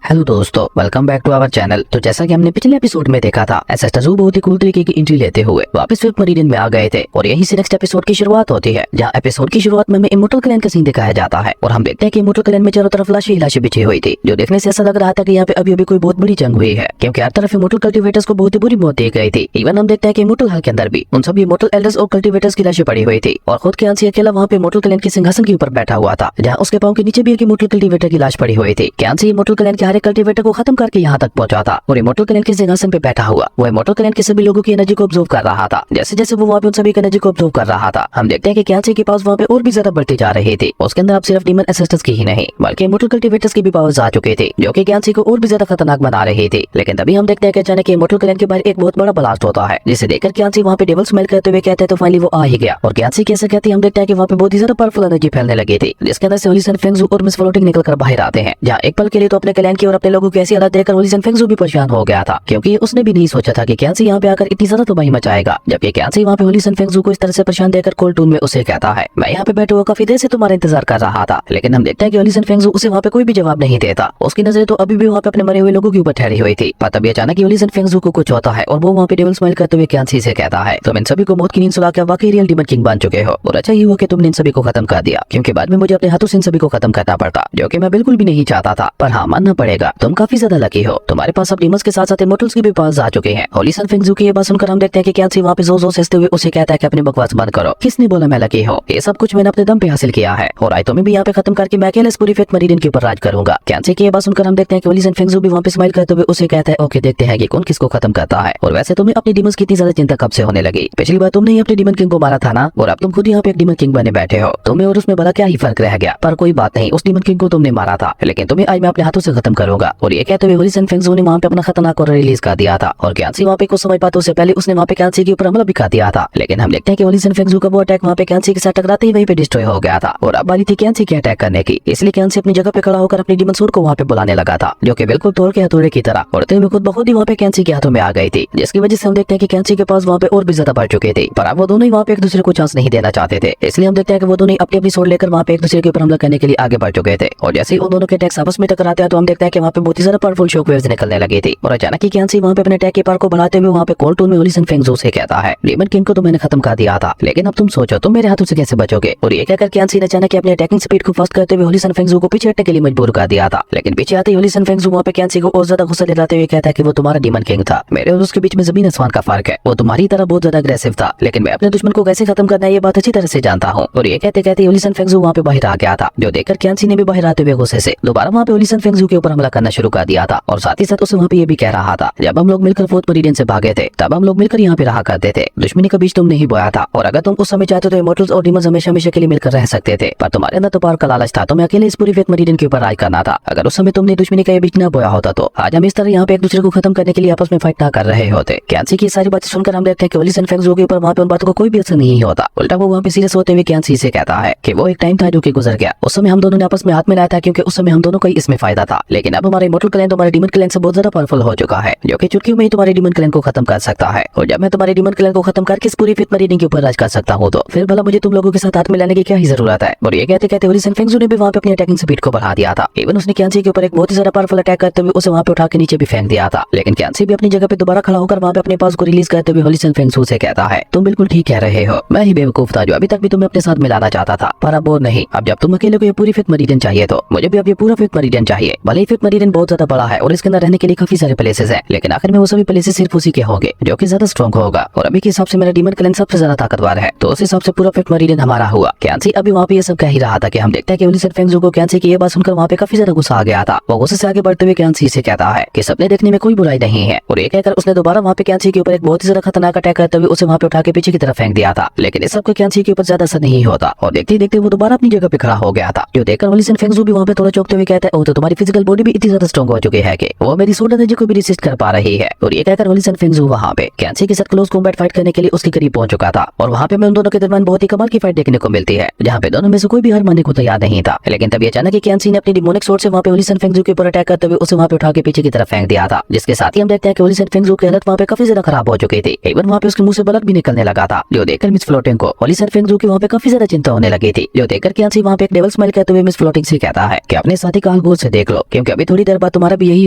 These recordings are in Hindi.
हेलो दोस्तों, welcome back to our channel. तो जैसा कि हमने पिछले एपिसोड में देखा था, एसेस्टजू बहुत ही कूल तरीके की एंट्री लेते हुए वापस फिफ्थ मेरिडियन में आ गए थे और यहीं से नेक्स्ट एपिसोड की शुरुआत होती है, जहां एपिसोड की शुरुआत में हमें इमोर्टल क्लैन का सीन दिखाया जाता है और हम देखते हैं कि इमोर्टल क्लैन में चारों तरफ लाशें ही लाशें बिछी हुई थी, जो देखने से ऐसा लग रहा था कि यहाँ पे अभी अभी कोई बहुत बड़ी जंग हुई है, क्योंकि हर तरफ इमोर्टल कल्टिवेटर्स को बहुत ही बुरी मौत दी गई थी। इवन हम देखते हैं कि इमोर्टल हॉल के अंदर भी उन सभी इमोर्टल एल्डर्स और कल्टिवेटर्स की लाशें पड़ी हुई थी और खुद क्यांसी अकेला वहाँ पे इमोर्टल क्लैन के सिंहासन के ऊपर बैठा हुआ था, जहाँ उसके पांव के नीचे भी एक इमोर्टल कल्टिवेटर की लाश पड़ी हुई थी। क्यांसी इमोर्टल क्लैन के हर एक कल्टिवेटर को खत्म करके यहाँ तक पहुंचा था और इमोर्टल क्लैन के सिंहासन पे बैठा हुआ वो इमोर्टल क्लैन के सभी लोगों की एनर्जी को ऑब्जर्व कर रहा था। जैसे जैसे वो वहाँ पे उन सभी की एनर्जी को ऑब्जर्व कर रहा था, हम देखते हैं कि क्यांसी की पावर्स वहाँ पे और भी ज्यादा बढ़ती जा रही थी। उसके अंदर अब सिर्फ डीमन एसेस्टर्स की ही नहीं बल्कि इमोर्टल कल्टिवेटर्स की भी पावर्स आ चुकी थी, जो कि क्यांसी को और भी ज्यादा खतरनाक बना रही थी। लेकिन तभी हम देखते हैं कि अचानक इमोर्टल क्लैन के बाहर एक बहुत बड़ा ब्लास्ट होता है, जिसे देखकर क्यांसी वहाँ पे डेविल स्मेल करते हुए कहते हैं तो फाइनली वो आ ही गया। और क्यांसी कैसे कहती हम देखते हैं कि वहाँ पे बहुत ही ज्यादा पावरफुल एनर्जी फैलने लगी थी, जिसके अंदर से ओलिसन फेंगजू और मिस फ्लोटिंग निकल कर बाहर आते हैं, जहाँ एक पल के लिए तो अपने क्लैन की और अपने लोगों की ऐसी हालत देखकर ओलिसन फेंगजू भी परेशान हो गया था, क्योंकि उसने भी नहीं सोचा था कि क्यांसी यहाँ पे आकर इतनी ज्यादा तबाही मचाएगा। जबकि क्यांसी वहाँ पे ओलिसन फेंगजू को इस तरह से परेशान देखकर कोल्ड टून में उसे कहता है, मैं यहाँ पे बैठे हुआ काफी देर से तुम्हारा इंतजार कर रहा था। लेकिन हम देखते हैं कि ओलिसन फेंगजू उसे वहाँ पे कोई भी जवाब नहीं देता, उसकी नजरें तो अभी भी वहाँ पे अपने मरे हुए लोगों के ऊपर ठहरी हुई थी। पर तभी अचानक ओलिसन फेंगजू को कुछ होता है और वो वहाँ पे डेविल स्माइल करते हुए क्यांसी से कहता है, तुम इन सभी को मौत की नींद सुला के वाकई रियल डीमन किंग बन चुके हो और अच्छा ही हुआ कि तुमने इन सभी को खत्म कर दिया, क्योंकि बाद में मुझे अपने हाथों से इन सभी को खत्म करना पड़ता, जो कि मैं बिल्कुल भी नहीं चाहता था। पर हाँ, मानना पड़ेगा तुम काफी ज्यादा लकी हो, तुम्हारे पास अब डीमंस के साथ साथ इमोर्टल्स की भी पावर्स आ चुके हैं। ओलिसन फेंगजू की ये बात सुनकर हम देखते हैं कि क्यांसी वहाँ पे जोर जोर से हंसते हुए उसे कहता है कि अपनी बकवास बंद करो, किसने बोला मैं लकी हूँ, ये सब कुछ मैंने अपने दम पे हासिल किया है और आई तुम्हें भी यहाँ पे खत्म करके मैं अकेले इस पूरी फिफ्थ मेरिडियन के ऊपर राज करूंगा। क्यांसी की ये बात सुनकर हम देखते हैं कि ओलिसन फेंगजू भी वहाँ पे स्माइल करते हुए उसे कहता है, ओके देखते हैं कि कौन किसको खत्म करता है। और वैसे तुम्हें अपनी डीमंस की इतनी ज्यादा चिंता कब से होने लगी? पिछली बार तुमने ही अपने डीमन किंग को मारा था ना, और अब तुम खुद यहाँ पे एक डीमन किंग बने बैठे हो, तुम्हें और उसमें बड़ा क्या ही फर्क रह गया। पर कोई बात नहीं, उस डीमन किंग को तुमने मारा था, लेकिन तुम्हें आज मैं अपने हाथों से खत्म करूंगा। और ये कहते हुए ओलिसन फेंगजू ने वहाँ पे अपना खतरनाक और रिलीज कर दिया था और क्यांसी वहाँ पे कुछ समय पाते उससे पहले उसने वहाँ पे क्यांसी के ऊपर हमला भी कर दिया था। लेकिन हम देखते हैं कि ओलिसन फेंगजू का वो अटैक वहाँ पे क्यांसी के साथ टकराते ही वहीं पे डिस्ट्रॉय हो गया था और अब बारी थी क्यांसी के अटैक करने की। इसलिए क्यांसी अपनी जगह पे खड़ा होकर अपनी डीमन सूट को वहाँ पे बुलाने लगा था, जो कि बिल्कुल तोड़ के हथौड़े की तरह उड़ते हुए खुद बहुत ही वहाँ पे क्यांसी के हाथों में आ गई थी, जिसकी वजह से हम देखते हैं कि क्यांसी के पास वहाँ पे और भी ज्यादा बढ़ चुके थे। पर अब वो दोनों ही वहाँ पे एक दूसरे को चांस नहीं देना चाहते थे, इसलिए हम देखते हैं कि वो दोनों अपनी अपनी सोड लेकर वहाँ पे एक दूसरे के ऊपर हमला करने के लिए आगे बढ़ चुके थे। और जैसे ही उन दोनों के अटैक्स आपस में टकराते हैं तो हम देखते हैं कि वहाँ पे बहुत ही ज्यादा पावरफुल शॉक वेव्स निकलने लगी थी और अचानक ही क्यांसी वहाँ पे अपने अटैक के पावर को बढ़ाते हुए वहाँ पे कोल्ड टून में ओलिसन फेंगजू से कहता है, डीमन किंग को तो मैंने खत्म कर दिया था, लेकिन अब तुम सोचो तुम मेरे हाथों से कैसे बचोगे। और ये कहकर क्यांसी ने अचानक अपने अटैकिंग स्पीड को फास्ट करते हुए ओलिसन फेंगजू को पीछे हटने के लिए मजबूर कर दिया था। लेकिन पीछे आते ही ओलिसन फेंगजू वहाँ पे क्यांसी को और ज्यादा गुस्सा दिलाते हुए कहता है कि वो तुम्हारा डीमन किंग था, मेरे और उसके बीच में जमीन आसमान का फर्क है। वो तुम्हारी तरह बहुत ज्यादा अग्रेसिव था, लेकिन मैं अपने दुश्मन को कैसे खत्म करना है ये बात अच्छी तरह से जानता हूँ। और ये कहते कहते ओलिसन फेंगजू वहाँ पे बाहर आ गया था, जो देखकर क्यांसी ने भी बाहर आते हुए गुस्से से दोबारा वहाँ पे ओलिसन फेंगजू के ऊपर हमला करना शुरू कर दिया था। और साथ ही साथ उसे वहाँ पे ये भी कह रहा था, जब हम लोग मिलकर फोर्थ मेरिडियन से भागे थे तब हम लोग मिलकर यहाँ पे रहा करते थे, दुश्मनी का बीज तुमने ही बोया था और अगर तुम उस समय चाहते तो इमोर्टल्स और डीमंस हमेशा हमेशा के लिए मिलकर रह सकते थे। पर तुम्हारे अंदर तो पावर का लालच था, तुम्हें अकेले इस पूरी फिफ्थ मेरिडियन के ऊपर राज करना था। अगर उस समय तुमने दुश्मनी का ये बीज न बोया होता तो आज हम इस तरह यहाँ पे एक दूसरे को खत्म करने के लिए आपस में फाइट ना कर रहे होते। क्यांसी की सारी बातें सुनकर हम देखते हैं कि ओलिसन फेंगजू के ऊपर वहाँ पे उन बातों को कोई भी असर नहीं होता, उल्टा वो वहाँ पे सीरियस होते हुए क्यांसी से कहता है कि वो एक टाइम था जो कि गुजर गया, उस समय हम दोनों ने आपस में हाथ मिलाया था क्योंकि उस समय हम दोनों को ही इसमें फायदा था। लेकिन अब हमारे इमोर्टल क्लैन तुम्हारे डीमन क्लैन से बहुत ज्यादा पावरफुल हो चुका है, जो कि चुटकियों में ही तुम्हारे डीमन क्लैन को खत्म कर सकता है। और जब मैं तुम्हारे डीमन क्लैन को खत्म करके इस पूरी फिफ्थ मेरिडियन के ऊपर राज कर सकता हूँ तो फिर भला मुझे तुम लोगों के साथ हाथ मिलाने की क्या ही जरूरत है। और ये कहते कहते ओलिसन फेंगजू ने भी वहाँ पे अपनी अटैकिंग स्पीड को बढ़ा दिया था। इवन उसने क्यांसी के ऊपर एक बहुत ही ज्यादा पावरफुल अटैक करते हुए उसे वहाँ पे उठा के नीचे भी फेंक दिया था। लेकिन क्यांसी भी अपनी जगह पे दोबारा खड़ा होकर वहाँ पे अपने पास को रिलीज करते हुए ओलिसन फेंगजू से कहता है, तुम बिल्कुल ठीक कह रहे हो, मैं ही बेवकूफ था जो अभी तक भी तुम्हें अपने साथ मिलाना चाहता था, पर अब वो नहीं। अब जब तुम अकेले को ये पूरी फिफ्थ मेरिडियन चाहिए तो मुझे भी अब ये पूरा फिफ्थ मेरिडियन चाहिए। भले ही फिफ्थ मेरिडियन बहुत ज्यादा बड़ा है और इसके अंदर रहने के लिए काफी सारे प्लेसेस हैं, लेकिन आखिर में वो सभी प्लेसेस सिर्फ उसी के होंगे जो कि ज्यादा स्ट्रॉन्ग होगा। और अभी के हिसाब से मेरा डीमन क्लैन सबसे ज्यादा ताकतवर है, तो उस हिसाब से पूरा फिफ्थ मेरिडियन हमारा हुआ। क्यांसी अभी वहाँ पे ये सब कह ही रहा था कि हम देखते हैं कि ओलिसन फेंगजू को क्यांसी की ये बात सुनकर वहाँ पे काफी ज्यादा गुस्सा आ गया था। वो गुस्से से आगे बढ़ते हुए क्यांसी से कहता है कि सपने देखने में कोई बुराई नहीं है। और ये कहकर उसने दोबारा वहाँ पे क्यांसी के ऊपर एक बहुत ही ज्यादा खतरनाक अटैक करते हुए उसे वहाँ पे उठा के पीछे की तरफ फेंक दिया था। लेकिन इस सब का क्यांसी के ऊपर ज्यादा असर नहीं होता और देखते देखते वो दोबारा अपनी जगह पे खड़ा हो गया था, जो देखकर ओलिसन फेंगजू भी वहाँ पे थोड़ा चौंकते हुए कहता है, ओ तो तुम्हारी फिजिकल बॉडी भी इतनी ज्यादा स्ट्रॉन्ग हो चुकी है कि वो मेरी सोड एनर्जी को भी रेसिस्ट कर पा रही है। और ये कहकर ओलिसन फेंगजू वहाँ पे क्यांसी के साथ क्लोज कॉम्बैट फाइट करने के लिए उसके करीब पहुंच चुका था। और वहाँ पे मैं उन दोनों के दरमियान बहुत ही कमाल की फाइट देखने को मिलती है, जहाँ पे दोनों में से कोई भी हार मानने को तैयार नहीं था। लेकिन तभी अचानक क्यांसी ने अपनी डिमोनिक सोर्ड से वहाँ पे ओलिसन फेंगजू के ऊपर अटैक करते हुए उसे वहाँ पे उठा के पीछे की तरफ फेंक दिया था, जिसके साथ ही हम देखते हैं कि ओलिसन फेंगजू की हालत वहाँ पे काफी ज्यादा खराब हो चुकी थी। इवन वहाँ पे उसके मुंह से ब्लड भी निकलने लगा था, जो देखकर मिस फ्लोटिंग को ओलिसन फेंगजू की वहाँ पे काफी ज्यादा चिंता होने लगी थी। जो देखकर क्यांसी वहाँ पे एक डेविल स्माइल करते हुए मिस फ्लोटिंग से कहता है कि अपने साथी का हाल गौर से देख लो, क्योंकि अभी थोड़ी देर बाद तुम्हारा भी यही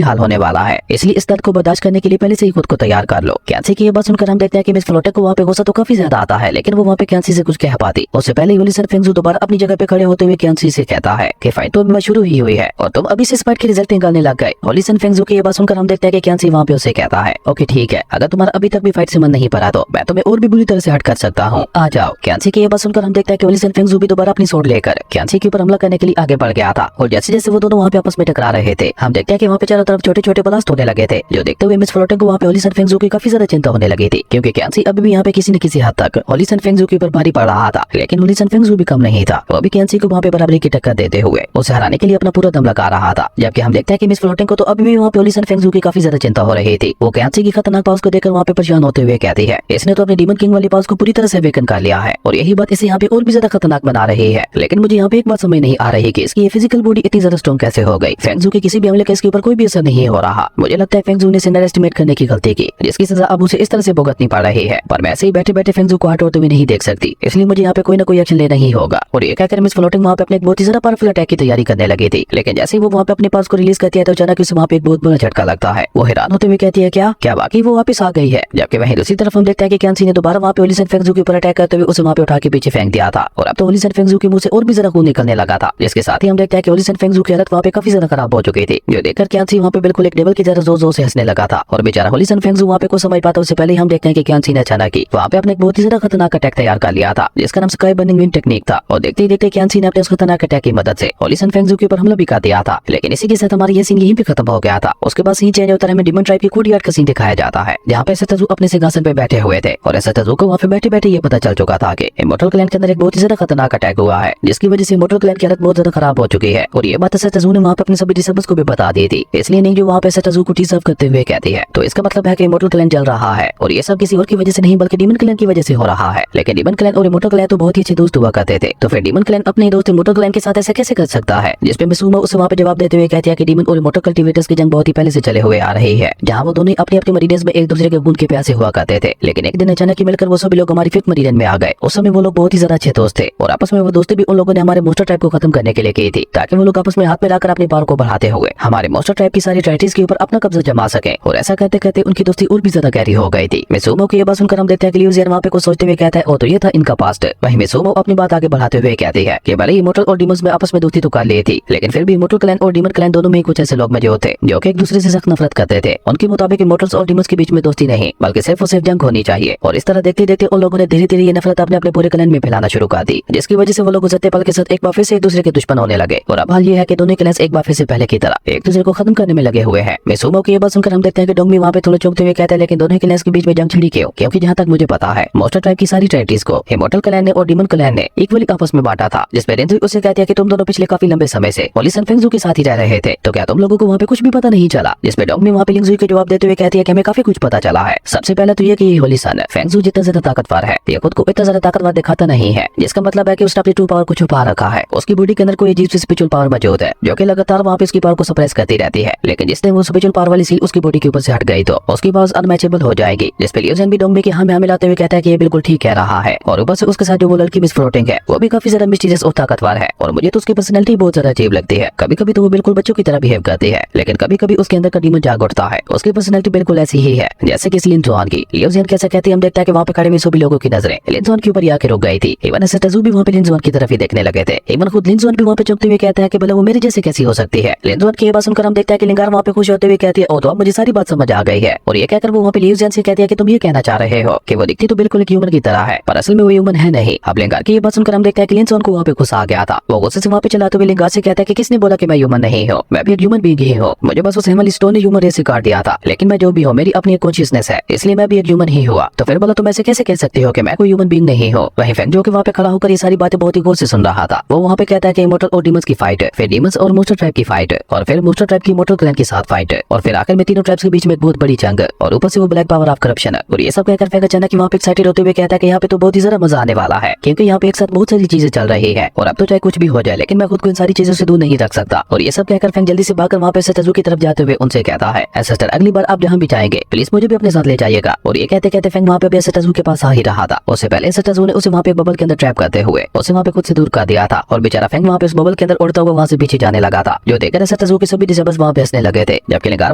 हाल होने वाला है, इसलिए इस दर्द को बर्दाश्त करने के लिए पहले से ही खुद को तैयार कर लो। कैंसी की ये बात सुनकर हम देखते हैं कि मिस फ्लोटेक को वहाँ पे गुस्सा तो काफी ज्यादा आता है, लेकिन वो वहाँ पे कैंसी से कुछ कह पाती। उससे पहले होली सन फेंगजू दोबारा अपनी जगह पे खड़े होते हुए कैंसी से कहता है कि फाइट तो अभी शुरू ही हुई है और तुम अभी से इस फाइट के रिजल्ट निकालने लग गए। होली सन फेंगजू की ये बात सुनकर हम देखते हैं कि कैंसी वहाँ पे उसे कहता है ओके ठीक है, अगर तुम्हारा अभी तक भी फाइट से मन नहीं पड़ा तो मैं तुम्हें और भी बुरी तरह से हट कर सकता हूँ, आ जाओ। कैंसी की ये बात सुनकर हम देखते हैं कि होली सन फेंगजू भी दोबारा अपनी सोड लेकर कैंसी के ऊपर हमला करने के लिए आगे बढ़ गया था और जैसे जैसे वो दोनों वहाँ पे आपस में टकरा रहे थे हम देखते हैं कि वहाँ पे चारों तरफ छोटे छोटे ब्लास्ट होने लगे थे, जो देखते हुए मिस फ्लोटेक को वहाँ पे होली सन फेंगजू की काफी ज्यादा चिंता होने लगी थी, क्योंकि कैंसी अभी भी यहाँ पे किसी न किसी हद तक होली सन फेंगजू के ऊपर भारी पड़ रहा था। लेकिन होली सन फेंगजू भी कम नहीं था, वो भी कैंसी को वहाँ पे बराबरी की टक्कर देते हुए उसे हराने के लिए अपना पूरा दम लगा रहा था। जबकि हम देखते हैं कि मिस फ्लोटेक को तो अभी भी वहाँ पे होली सन फेंगजू की काफी ज्यादा चिंता हो रही थी। वो कैंसी की खतरनाक पावर्स को देखकर वहाँ पे परेशान होते हुए कहती है इसने तो अपने डीमन किंग वाली पावर्स को पूरी तरह से अवेकन कर लिया है और यही बात इसे यहाँ पे और भी ज्यादा खतरनाक बना रही है। लेकिन मुझे यहाँ पे एक बात समझ नहीं आ रही कि इसकी ये फिजिकल बॉडी इतनी ज्यादा स्ट्रॉन्ग कैसे हो गई। फेंगजू के किसी भी हमले का इसके ऊपर कोई भी असर नहीं हो रहा। मुझे लगता है फेंगजू ने अंडर एस्टिमेट करने की गलती की, जिसकी सजा अब उसे इस तरह से भुगतनी पड़ रही है। पर मैं ऐसे ही बैठे बैठे फेंगजू को हटोते हुए नहीं देख सकती, इसलिए मुझे यहाँ पे कोई ना कोई एक्शन लेना ही होगा। और ये कहकर मिस फ्लोटिंग वहाँ पे अपने एक बहुत ही ज्यादा पावरफुल अटैक की तैयारी करने लगी थी। लेकिन जैसे ही वो वहाँ पे अपने पास को रिलीज करती है तो अचानक उसे वहाँ पे एक बहुत बड़ा झटका लगता है। वो हैरान होते हुए कहती है क्या बाकी वो वापस आ गई है। जबकि वहीं दूसरी तरफ हम देखते हैं कि कैंसी ने दोबारा वहाँ पे होली सन फेंगजू के ऊपर अटैक करते हुए उसे वहाँ पे उठा के पीछे फेंक दिया था और अब तो होली सन फेंगजू के मुंह से और भी ज्यादा खून निकलने लगा था। जिसके साथ ही हम देखते हैं कि होली सन फेंगजू की हालत वहाँ पे काफी ज्यादा खराब हो चुकी थी, जो देखकर कैंसी वहाँ पे बिल्कुल एक डेविल की तरह जोर जोर से हंसने लगा था। और बेचारा होली सन फेंगजू वहाँ पे कुछ समझ पाता उससे पहले हम देखते हैं कि कैंसी ने अचानक ही वहाँ पे अपने एक बहुत ही ज्यादा खतरनाक अटैक तैयार कर लिया था, जिसका नाम स्काई बर्निंग विंड टेक्निक था। और देखते ही देखते कैंसी ने अपने उस खतरनाक अटैक की मदद से होली सन फेंगजू के ऊपर हमला भी कर दिया था। लेकिन इसी के साथ हमारा ये सीन यहीं पे खत्म हो गया था। उसके बाद सीन चेंज होता है, हमें डिमन ट्राइब की कोर्टयार्ड का सीन दिखाया जाता है, जहाँ पे सतजू अपने सिंहासन पे बैठे हुए थे और सतजू को वहाँ पे बैठे बैठे ये पता चल चुका था कि इमोर्टल क्लैन के अंदर एक बहुत ही ज्यादा खतरनाक अटैक हुआ है, जिसकी वजह से इमोर्टल क्लैन की हालत बहुत ज्यादा खराब हो चुकी है। और ये बात सतजू ने वहाँ पे अपने सभी डिसेबल्स को भी बता दी थी, इसलिए नहीं जो वहाँ पे सतजू को टीज अप करते हुए कहती है तो इसका मतलब है कि इमोर्टल क्लैन जल रहा है और ये सब किसी और की वजह से नहीं बल्कि डीमन क्लैन की वजह से हो रहा है। लेकिन डीमन क्लैन और इमोर्टल क्लैन तो बहुत ही अच्छे दोस्त हुआ करते थे, तो फिर डीमन क्लैन अपने दोस्त इमोर्टल क्लैन के साथ ऐसा कैसे कर सकता है। जिसपे मिसूमा उसे वहाँ पे जवाब देते हुए कहती है कि डीमन और इमोर्टल कल्टिवेटर्स की जंग बहुत ही पहले से चले हुए आ रही है, जहाँ वो दोनों अपनी अपनी मरीनेस में एक दूसरे के खून के प्यासे हुआ करते थे। लेकिन एक दिन अचानक ही मिलकर वो सभी लोग हमारी फिफ्थ मरीन में आ गए। उस समय वो लोग बहुत ही ज्यादा अच्छे दोस्त थे और आपस में वो दोस्ती भी उन लोगों ने हमारे मोस्टर ट्राइब को खत्म करने के लिए की थी, ताकि वो लोग आपस में हाथ मिलाकर अपनी पावर को बढ़ाते हुए हमारे मोस्टर ट्राइब की सारी टेरिटरीज के ऊपर अपना कब्जा जमा सके। और ऐसा कहते कहते उनकी दोस्ती और भी ज्यादा गहरी हो गई थी। मिसूमो की ये बात सुनकर हम देखते हैं कि ल्यूजियन वहाँ पे कुछ सोचते हुए कहता है ओ तो ये था इनका पास्ट। वहीं मिसूमो अपनी बात आगे बढ़ाते हुए कहती है कि भले इमोर्टल और डीमंस में आपस में दोस्ती तो कर ली थी, लेकिन फिर भी इमोर्टल क्लैन और डीमन क्लैन दोनों में कुछ ऐसे लोग मौजूद थे जो कि एक दूसरे से सख्त नफरत करते थे। उनके मुताबिक इमोर्टल्स और डीमंस के बीच में दोस्ती नहीं बल्कि सिर्फ और सिर्फ जंग होनी चाहिए। और इस तरह देखते देखते उन लोगों ने धीरे धीरे ये नफरत अपने अपने पूरे क्लैन में फैलाना शुरू कर दी, जिसकी वजह से वो लोग गुजरते पल के साथ एक बार फिर से एक दूसरे के दुश्मन होने लगे। और अब हाल ये है कि दोनों क्लैंस एक बार फिर से पहले की तरह एक दूसरे को खत्म करने में लगे हुए हैं। मिसूमो की ये बात सुनकर हम देखते हैं कि डोंगमी वहाँ पे थोड़े चौंकते हुए कहते हैं लेकिन दोनों क्लैंस के बीच में जंग छिड़ी क्यों, क्योंकि जहाँ तक मुझे पता है मोस्टर ट्राइब की सारी टेरिटरीज को इमोर्टल क्लैन ने और डीमन क्लैन ने इक्वली आपस में बांटा था। जिसमें रेंजुई उसे कहती है कि तुम दोनों पिछले काफी लंबे समय से होली सन फेंगजू के साथ ही रह रहे थे, तो क्या तुम लोगों को वहाँ पे कुछ भी पता नहीं चला। जिसमें डोंगमी वहाँ पे लिंगजुई के जवाब देते हुए कहती है कि हमें काफी कुछ पता चला है। सबसे पहले तो ये कि होली सन फेंगजू जितना ज्यादा ताकतवर है ये खुद को इतना ज्यादा ताकतवर दिखाता नहीं है, जिसका मतलब है कि उसने अपनी ट्रू पावर को छुपा रखा है। उसकी बॉडी के अंदर कोई अजीब सी स्पिरिचुअल पावर मौजूद है जो कि लगातार वहाँ पे उसकी पावर को सप्रेस करती रहती है। लेकिन जिसने वो स्पिरिचुअल पावर वाली सील उसकी बॉडी के ऊपर से हट गई तो उसकी पावर अनमैचेबल हो जाएगी। जिसपे लियोजन भी डोंगमी के हाँ में मिलाते हुए कहता है कि ये बिल्कुल ठीक कह रहा है। और ऊपर से उसके साथ जो वो लड़की मिस फ्लोटिंग है वो भी काफी ज्यादा मिस्टीरियस और ताकतवर है और मुझे तो उसकी पर्सनैलिटी बहुत ज्यादा अजीब लगती है। कभी कभी तो वो बिल्कुल बच्चों की तरह बिहेव करती है, लेकिन कभी कभी उसके अंदर का डीमन जाग उठता है। उसकी पर्सनैलिटी बिल्कुल ऐसी ही है जैसे कि लिन जुआन की। लियोजन कैसे कहती है हम देखते हैं कि वहाँ पे खड़े हुए सभी लोगों की नजरें लिन जुआन के ऊपर ही आके रुक गई थी। इवन सतजू भी वहाँ पे लिन जुआन की तरफ ही देखने लगे थे। इवन खुद लिन जुआन भी वहाँ पे चौंकते हुए कहता है कि भले वो मेरे जैसे कैसी हो सकती है। लिन जुआन की ये बात सुनकर हम देखते हैं कि लिंगार वहाँ पे खुश होते हुए कहती है ओ तो अब मुझे सारी बात समझ आ गई है। और ये कहकर वो वहाँ पे लियोजन से कहती है कि तुम ये कहना चाह रहे हो कि वो दिखती तो बिल्कुल एक ह्यूमन की तरह है पर असल में वो ह्यूमन है नहीं। अब लिंगार की ये बात सुनकर हम देखते हैं कि लिन जुआन को वहाँ पे गुस्सा आ गया था। वो गुस्से से वहाँ पे चलाते हुए लिंगार से कहता है कि किसने बोला कि मैं ह्यूमन नहीं हूँ, मैं भी एक ह्यूमन बीइंग ही हूँ। मुझे बस उस हेमल स्टोन ने ह्यूमन रेस सिखा दिया था, लेकिन मैं जो भी हूँ मेरी अपनी एक कॉन्शियसनेस है, इसलिए मैं भी एक ह्यूमन ही हुआ। तो फिर बोला तुम ऐसे कैसे कह सकते हो कि मैं कोई ह्यूमन बीइंग नहीं हूँ। वहीं फेंगजू के वहाँ पे खड़ा होकर ये सारी बातें बहुत ही गौर से सुन रहा था। वो वहाँ पे कहता है कि इमोर्टल और डीमंस की फाइट, फिर डीमंस और मोस्टर ट्राइब की फाइट, और फिर मोस्टर ट्राइब की इमोर्टल क्लैन के साथ फाइट, और फिर आखिर में तीनों ट्राइब्स के बीच में एक बहुत बड़ी जंग, और ऊपर से वो ब्लैक पावर ऑफ करप्शन। और ये सब कहकर फेंग अचानक वहाँ पे एक्साइटेड होते हुए कहता है कि यहाँ पे तो बहुत ही ज्यादा मजा आने वाला है, क्योंकि यहाँ पे एक साथ बहुत सारी चीजें चल रही है और अब तो चाहे कुछ भी हो जाए लेकिन मैं खुद को इन सारी चीजों से दूर नहीं रख सकता। और ये सब कहकर फेंग जल्दी से भागकर वहाँ पे सतजू की तरफ जाते हुए उनसे कहता है सिस्टर अगली बार आप जहाँ भी जाएंगे प्लीज मुझे भी अपने साथ ले जाइएगा। और ये कहते कहते फेंग वहाँ पे सतजू के पास आ ही रहा था। उससे पहले सतजू ने उसे वहाँ पे बबल के अंदर ट्रैप करते हुए उसे वहाँ पे खुद से दूर कर दिया था और बेचारा फेंग वहाँ पे उस बबल के अंदर उड़ता हुआ वहाँ से पीछे जाने लगा था, जो देखकर तजू के सभी डिसेबल्स वहाँ पे हंसने लगे थे, जबकि लिंगार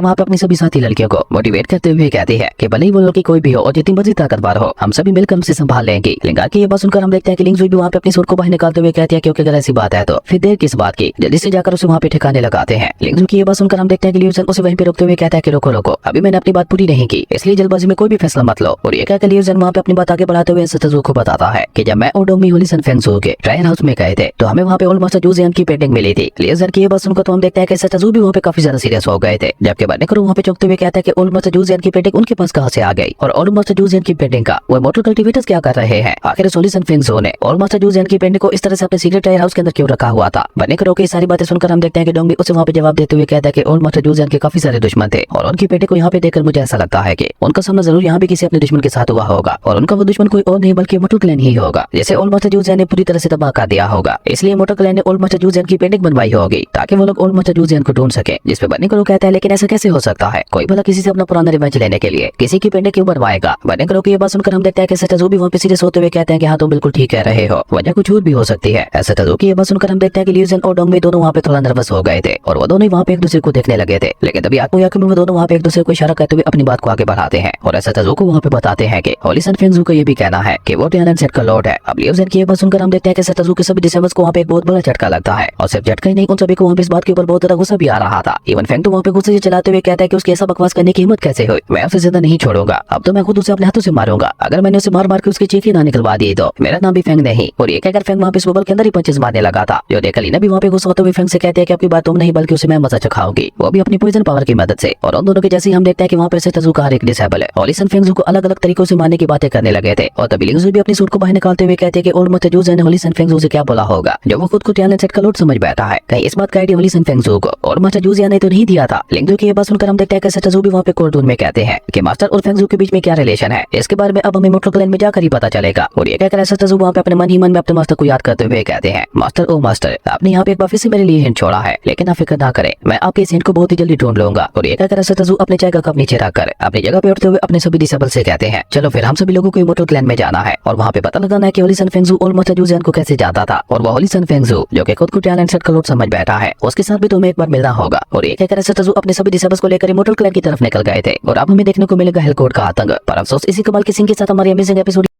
वहाँ पे अपनी सभी साथी लड़कियों को मोटिवेट करते हुए कहती है कि भले ही वो लड़की कोई भी हो और जितनी मर्जी ताकतवर हो, हम सभी मिलकर उसे संभाल लेंगे। लिंगार की ये बात सुनकर हम देखते हैं कि लिंगजुई भी वहाँ पे अपनी सूट को बाहर निकालते हुए कहती है क्योंकि अगर ऐसी बात है तो फिर देर किस बात की, जल्दी से जाकर उसे वहाँ पे ठिकाने लगाते हैं। लिंगजुई की ये बात सुनकर हम देखते हैं कि लियू जन उसे वहीं पे रोकते हुए कहता है कि रोको रोको, अभी मैंने अपनी बात पूरी नहीं की, इसलिए जल्दबाजी में कोई भी फैसला मत लो। और ये कहकर लियू जन वहाँ पे अपनी बात आगे बढ़ाते हुए सतजू को बताता है कि जब मैं और डोंगमी होली सन फेंगजू के ट्रायल हाउस में गए थे तो हमें वहाँ पे ओल्ड मास्टर जूजियन की पेंटिंग मिली थी। लियू जन की ये बात सुनकर तो हम देखते हैं कि सतजू भी वहाँ पे काफी ज्यादा सीरियस हो गए थे, जबकि बर्नेकर वहाँ पे चौंकते हुए कहता है कि ओल्ड मास्टर जूजियन की पेंटिंग उनके पास कहाँ से आ गई और ओल्ड मास्टर जूजियन की पेंटिंग का वो मोटर कल्टीवेटर्स क्या कर रहे हैं। आखिर होली सन फेंगजू ने ओल्ड मास्टर जूजियन की पेंटिंग को इस तरह से अपने सीक्रेट ट्रायल हाउस के अंदर क्यों रखा हुआ था। बर्नेकर की सारी बातें सुनकर हम देखते हैं कि डोंगमी उसे वहाँ पे जवाब देते हुए कहता है कि ओल्ड मास्टर जूजियन के काफी सारे दुश्मन थे और उनकी पेंटिंग को यहाँ पे देखकर मुझे ऐसा लगता है कि उनका सामना जरूर यहाँ पे किसी अपने दुश्मन के साथ हुआ होगा और उनका वो दुश्मन कोई और नहीं बल्कि मोटर क्लैन ही होगा, जैसे ओल्ड मास्टर जूजियन ने पूरी तरह से तबाह कर दिया होगा। इसलिए मोटर क्लैन ने ओल्ड मास्टर जूजियन की पेंटिंग बनवाई होगी ताकि वो लोग ओल्ड मास्टर जूजियन को ढूंढ सके। जिस पे बर्नेकर कहता है लेकिन ऐसा कैसे हो सकता है, कोई भला किसी से अपना पुराना रिवेंज लेने के लिए किसी की पेंटिंग क्यों बनवाएगा। बर्नेकर की ये बात सुनकर हम देखते हैं कि सतजू भी वहाँ पे सीरियस होते हुए कहते हैं कि हाँ तुम बिल्कुल ठीक कह रहे हो, वजह कुछ और भी हो सकती है। सतजू की ये बात सुनकर हम देखते हैं कि लियू जन और डोंगमी दोनों वहाँ पे थोड़ा नर्वस हो गए थे और वो दोनों वहाँ पे एक दूसरे को देखने लगे थे, लेकिन तभी आत्मयाकी में वो दोनों वहाँ पे एक दूसरे को इशारा करते हुए अपनी बात को आगे बढ़ाते हैं और सतजू को वहाँ पे बताते हैं कि होली सन फेंगजू का ये भी कहना है कि वो टियानन सेट का लॉर्ड है। अब लियू जन की ये बात सुनकर हम देखते हैं कि सतजू के सभी डिसेबल्स को वहाँ पे एक बहुत बड़ा झटका लगता है और सिर्फ झटका ही नहीं, उन सभी को वहाँ पे इस बात के ऊपर बहुत ज्यादा गुस्सा भी आ रहा था। इवन फेंग तो वहाँ पे गुस्से से चलाते हुए कहता है कि उसकी ऐसा बकवास करने की हिम्मत कैसे हुई, मैं उसे ज्यादा नहीं छोड़ूंगा, अब तो मैं खुद उसे अपने हाथों से मारूंगा, अगर मैंने उसे मार मार के उसकी चीखें ना निकलवा दी तो मेरा नाम भी फेंग नहीं। और ये कहकर फेंग वहाँ पे इस बबल के अंदर ही पंचेस मारने लगा था, जो देखकर लीना भी वहाँ पे गुस्सा होते हुए फेंग से कहते हैं कि आपकी बात तुम नहीं बल्कि उसे मैं मजा चखाऊंगी, वो भी अपनी पॉइजन पावर की मदद से। और उन दोनों के जैसे हम देखते हैं कि वहाँ पे सतजू का हर एक डिसेबल है होली सन फेंगजू को अलग अलग तरीकों से मारने की बातें करने लगे थे। और तभी लिंगजू भी अपनी सूट को बाहर निकालते हुए कहते हैं कि ओल्ड मास्टर जूजियन ने होली सन फेंगजू से क्या बोला होगा, जो वो खुद को टियानन सेट का लॉर्ड समझ बैठा है, कहीं इस बात का आइडिया होली सन फेंगजू को ओल्ड मास्टर जूजियन ने तो नहीं दिया था। लिंगजू की ये बात सुनकर हम देखते हैं कि सतजू भी वहाँ पे कोर्ट रूम में कहते हैं कि मास्टर और फेंगजू के बीच में क्या रिलेशन है, इसके बारे में अब हमें मोटर क्लैन में जाकर ही पता चलेगा। और ये कहकर सतजू वहाँ पे अपने मन ही मन में अपने मास्टर को याद करते हुए कहते हैं, मास्टर ओ मास्टर, आपने यहाँ पे एक बार फिर से मेरे लिए हिंट छोड़ा है, लेकिन आप फिक्र ना करें, मैं आपके इस हिंट को बहुत ही जल्दी ढूंढ लूंगा। और ये कहकर सतजू अपने चाय का कप नीचे रखकर अपनी जगह पे उठते हुए अपने सभी डिसेबल से कहते हैं, चलो फिर हम सभी लोगों को मोटर क्लैन में जाना है और वहाँ पे पता लगाना है कि होली सन फेंगजू ओल्ड मास्टर जूजियन को कैसे जानता था और वो होली सन फेंगजू जो कि खुद को टियानन सेट का लॉर्ड समझ बैठा है, उसके साथ भी तुम्हें एक बार मिलना होगा। और ये कहकर सतजू अपने सभी डिसेबल्स को लेकर मोटर क्लैन की तरफ निकल गए थे और अब हमें देखने को मिलेगा हेलकोट का आतंक। पर अफसोस इसी कमाल के सीन के साथ हमारी अमेजिंग एपिसोड